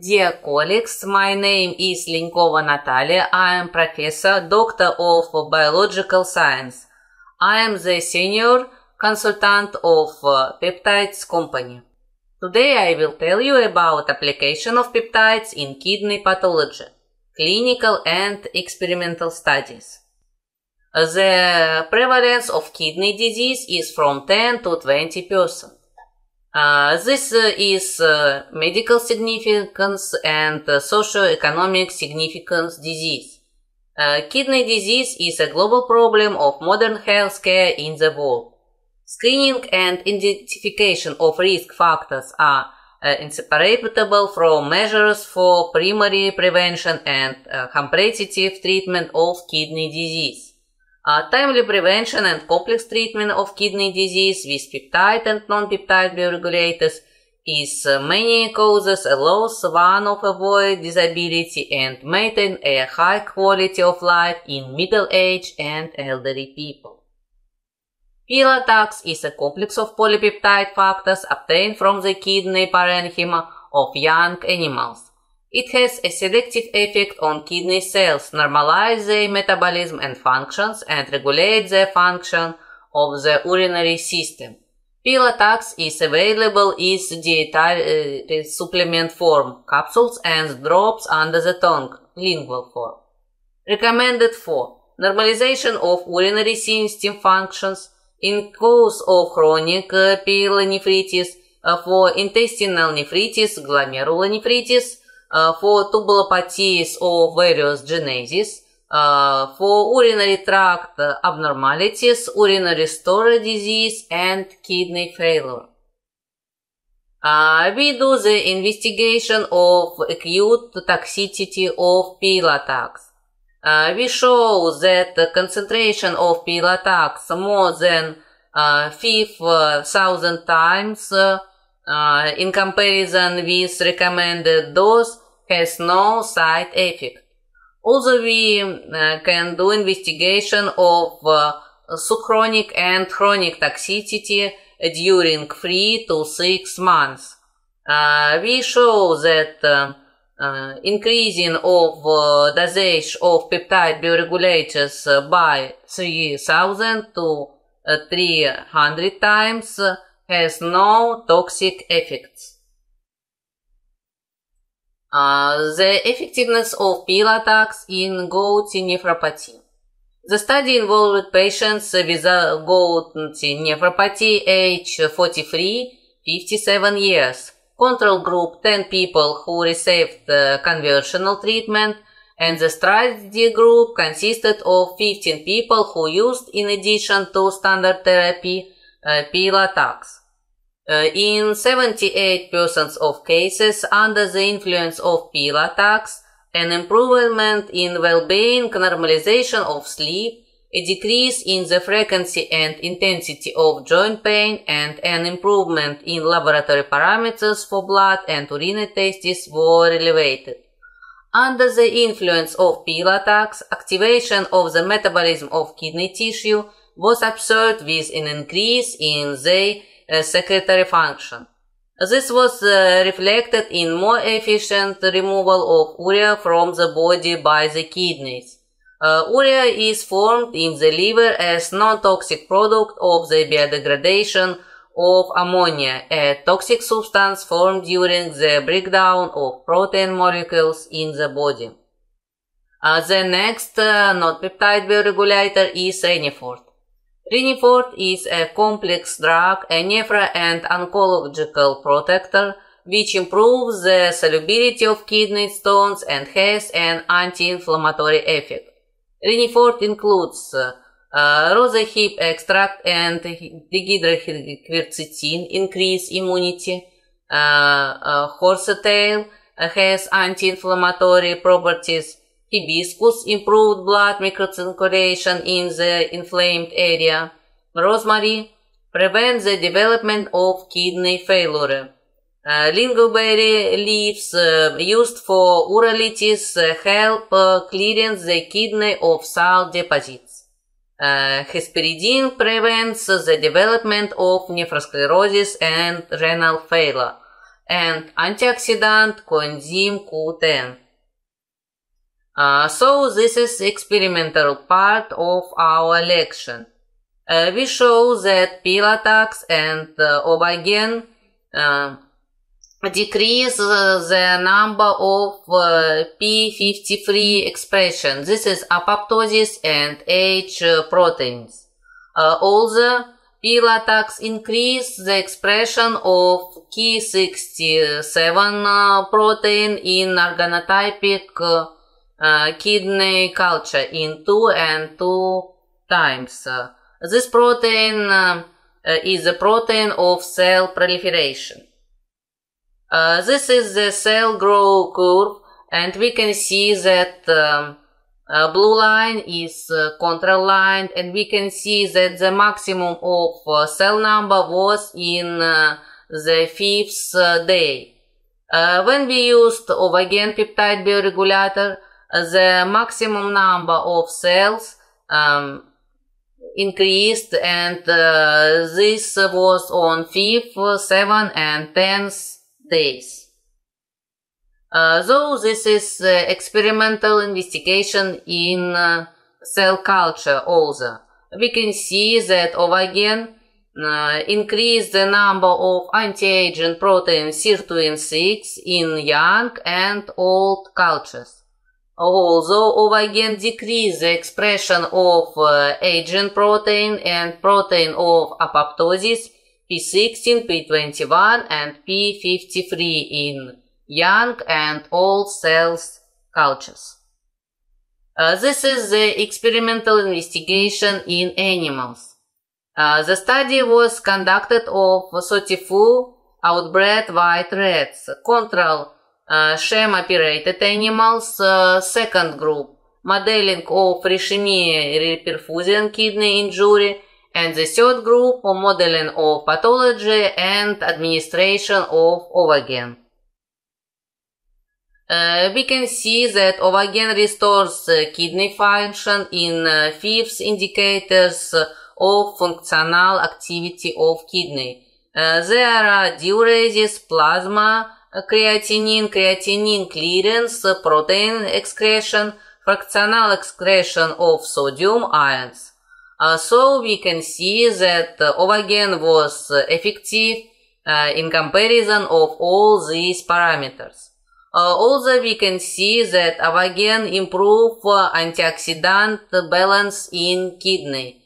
Dear colleagues, my name is Linkova Natalia. I am Professor, Doctor of Biological Science. I am the Senior Consultant of Peptides Company. Today I will tell you about application of peptides in kidney pathology, clinical and experimental studies. The prevalence of kidney disease is from 10 to 20%. This is medical significance and socio-economic significance disease. Kidney disease is a global problem of modern healthcare in the world. Screening and identification of risk factors are inseparable from measures for primary prevention and comprehensive treatment of kidney disease. Timely prevention and complex treatment of kidney disease with peptide and non-peptide bioregulators is many causes allows one of avoid disability and maintain a high quality of life in middle-aged and elderly people. Pathology is a complex of polypeptide factors obtained from the kidney parenchyma of young animals. It has a selective effect on kidney cells, normalize their metabolism and functions, and regulate the function of the urinary system. Pathology is available in dietary supplement form, capsules and drops under the tongue, lingual form. Recommended for normalization of urinary system functions, in case of chronic pyelonephritis, for intestinal nephritis, glomerulonephritis, for tubulopathies of various genesis, for urinary tract abnormalities, urinary storage disease, and kidney failure. We do the investigation of acute toxicity of pathology. We show that the concentration of pathology more than 5,000 times in comparison with recommended dose has no side effect. Also, we can do investigation of subchronic and chronic toxicity during 3 to 6 months. We show that increasing of dosage of peptide bioregulators by 3,000 to 300 times has no toxic effects. The effectiveness of pathology in gouty nephropathy. The study involved patients with gouty nephropathy age 43-57 years. Control group 10 people who received conventional treatment, and the study group consisted of 15 people who used, in addition to standard therapy, pathology. In 78% of cases, under the influence of pathology, an improvement in well-being, normalization of sleep, a decrease in the frequency and intensity of joint pain, and an improvement in laboratory parameters for blood and urine tests were elevated. Under the influence of pathology, activation of the metabolism of kidney tissue was observed with an increase in the secretory function. This was reflected in more efficient removal of urea from the body by the kidneys. Urea is formed in the liver as non-toxic product of the biodegradation of ammonia, a toxic substance formed during the breakdown of protein molecules in the body. The next non-peptide bioregulator is Renifort. Renifort is a complex drug, a nephro- and oncological protector, which improves the solubility of kidney stones and has an anti-inflammatory effect. Renifort includes rosehip extract and dihydroquercetin, increase immunity. Horsetail has anti-inflammatory properties. Hibiscus improved blood microcirculation in the inflamed area. Rosemary prevents the development of kidney failure. Lingonberry leaves used for urolitis help clearance the kidney of salt deposits. Hesperidin prevents the development of nephrosclerosis and renal failure. and antioxidant coenzyme Q10. So this is experimental part of our lecture. We show that Pilatax and Ovagen decrease the number of P53 expression. This is apoptosis and H proteins. Also, Pilatax increase the expression of Ki67 protein in organotypic kidney culture in 2 and 2 times. This protein is a protein of cell proliferation. This is the cell growth curve, and we can see that blue line is control line, and we can see that the maximum of cell number was in the 5th day. When we used Ovagen peptide bioregulator, the maximum number of cells increased, and this was on 5th, 7th and 10th days. Though this is experimental investigation in cell culture also, we can see that Ovagen increased the number of anti-aging protein sirtuin-6 in young and old cultures. Although Ovagen decreased the expression of aging protein and protein of apoptosis P16, P21 and P53 in young and old cells cultures. This is the experimental investigation in animals. The study was conducted of 34 outbred white rats, control sham-operated animals, second group, modeling of ischemia-reperfusion kidney injury, and the third group, modeling of pathology and administration of Ovagen. We can see that Ovagen restores kidney function in 5 indicators of functional activity of kidney. There are diuresis, plasma, creatinine clearance, protein excretion, fractional excretion of sodium ions. So we can see that Ovagen was effective in comparison of all these parameters. Also, we can see that Ovagen improve antioxidant balance in kidney.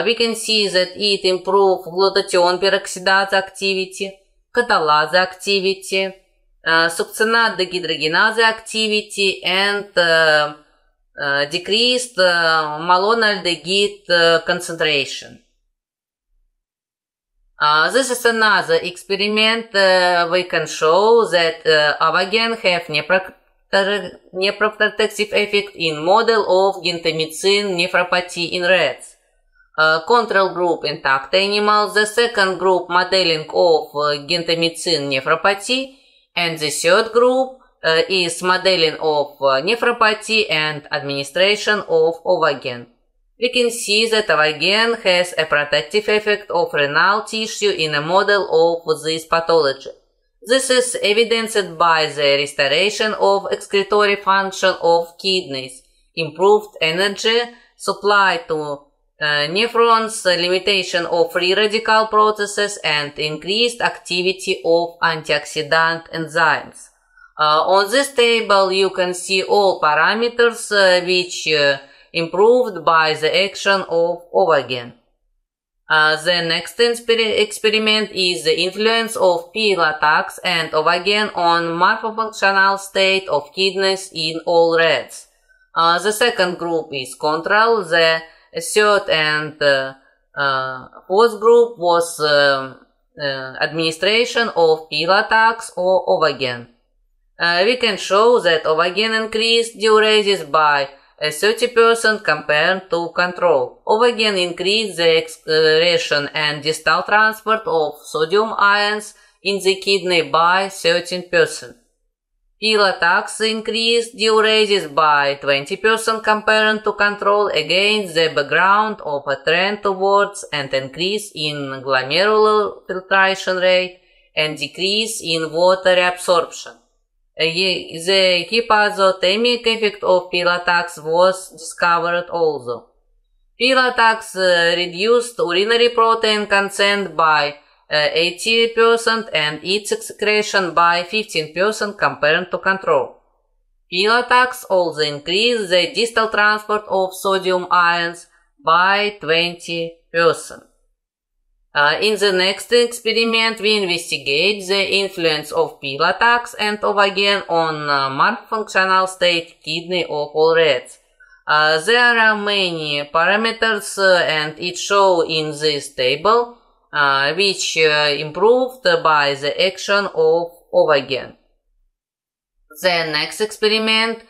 We can see that it improve glutathione peroxidase activity, catalase activity, succinate dehydrogenase activity, and decreased malonaldehyd concentration. This is another experiment. We can show that Ovagen have nephroprotective effect in model of gentamicin nephropathy in rats. Control group intact animals, the second group modeling of gentamicin nephropathy, and the third group is modeling of nephropathy and administration of Ovagen. We can see that Ovagen has a protective effect of renal tissue in a model of this pathology. This is evidenced by the restoration of excretory function of kidneys, improved energy supply to nephrons, limitation of free radical processes, and increased activity of antioxidant enzymes. On this table you can see all parameters which improved by the action of Ovagen. The next experiment is the influence of Pilatax and Ovagen on morphofunctional state of kidneys in all rats. The second group is control. The third and fourth group was administration of Pilatax or Ovagen. We can show that Ovagen increased diuresis by 30% compared to control. Ovagen increased the excretion and distal transport of sodium ions in the kidney by 13%. Pilatax increased diuresis by 20% compared to control against the background of a trend towards an increase in glomerular filtration rate and decrease in water absorption. The hypothermic effect of Pilatax was discovered also. Pilatax reduced urinary protein content by 80% and its excretion by 15% compared to control. Pilatax also increased the distal transport of sodium ions by 20%. In the next experiment, we investigate the influence of Pilatax and Ovagen on marked functional state kidney of all rats. There are many parameters and it shown in this table, which improved by the action of Ovagen. The next experiment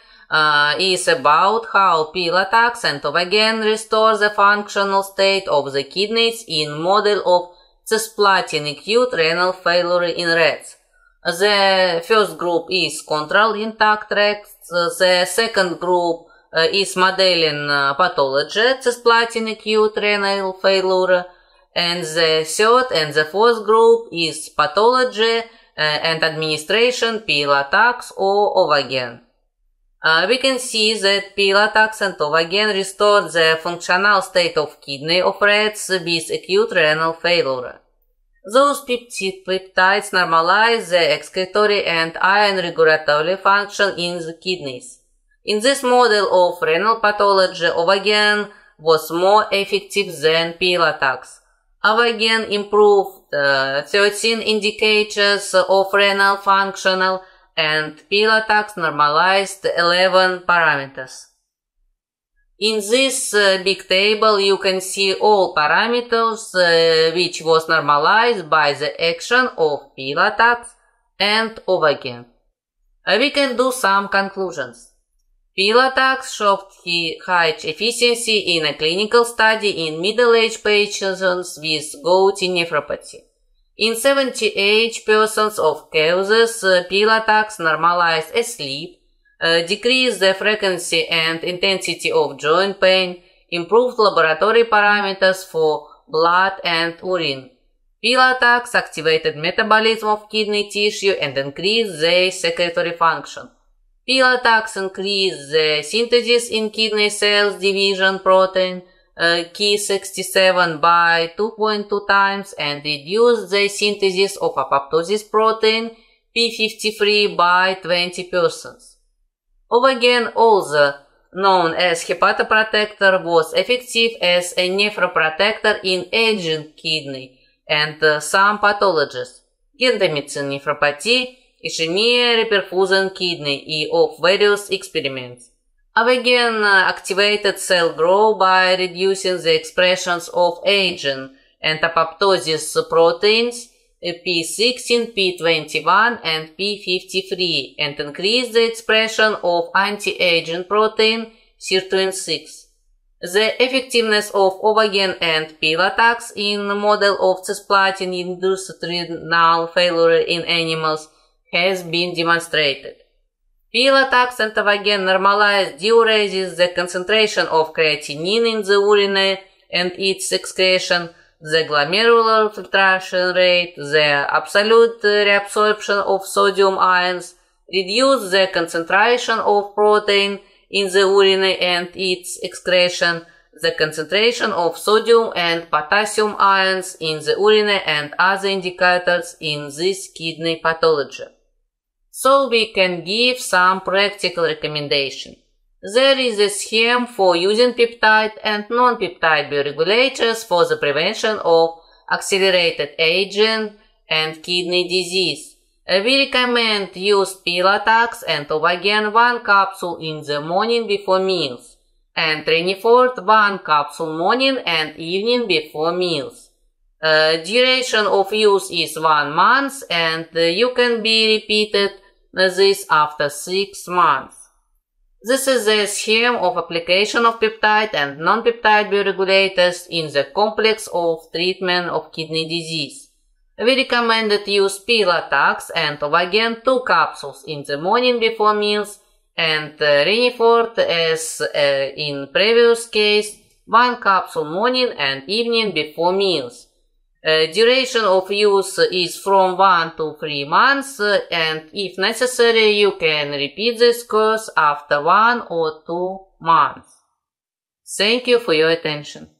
is about how Pilatax and Ovagen restore the functional state of the kidneys in model of cisplatin acute renal failure in rats. The first group is control intact rats, the second group is modeling pathology cisplatin acute renal failure, and the third and the fourth group is pathology and administration Pilatax or Ovagen. We can see that Pilatax and Ovagen restored the functional state of kidney of rats with acute renal failure. Those peptides normalize the excretory and ion regulatory function in the kidneys. In this model of renal pathology, Ovagen was more effective than Pilatax. Ovagen improved 13 indicators of renal functional and Pilatax normalized 11 parameters. In this big table you can see all parameters which was normalized by the action of Pilatax and Ovagen. We can do some conclusions. Pilatax showed high efficiency in a clinical study in middle-aged patients with gouty nephropathy. In 78% of cases, Pilatax normalized sleep, decreased the frequency and intensity of joint pain, improved laboratory parameters for blood and urine. Pilatax activated metabolism of kidney tissue and increased their secretory function. Pilatax increased the synthesis in kidney cells division protein Ki67 by 2.2 times and reduced the synthesis of apoptosis protein P53 by 20%. Ovagen, also known as hepatoprotector, was effective as a nephroprotector in aging kidney and some pathologies, gentamicin nephropathy, ischemia, reperfusion kidney of various experiments. Ovagen activated cell growth by reducing the expressions of aging and apoptosis proteins P16, P21 and P53 and increased the expression of anti-aging protein sirtuin-6. The effectiveness of Ovagen and Pilatax in the model of cisplatin-induced renal failure in animals has been demonstrated. Pilatax and Ovagen normalized diuresis, the concentration of creatinine in the urine and its excretion, the glomerular filtration rate, the absolute reabsorption of sodium ions, reduced the concentration of protein in the urine and its excretion, the concentration of sodium and potassium ions in the urine and other indicators in this kidney pathology. So we can give some practical recommendation. There is a scheme for using peptide and non-peptide bioregulators for the prevention of accelerated aging and kidney disease. We recommend use Pilatax and Ovagen 1 capsule in the morning before meals and Renifort 1 capsule morning and evening before meals. Duration of use is 1 month and you can be repeated this after 6 months. This is the scheme of application of peptide and non-peptide bioregulators in the complex of treatment of kidney disease. We recommended use Pilatax and Ovagen 2 capsules in the morning before meals and Renifort as in previous case 1 capsule morning and evening before meals. Duration of use is from 1 to 3 months, and if necessary, you can repeat this course after 1 or 2 months. Thank you for your attention.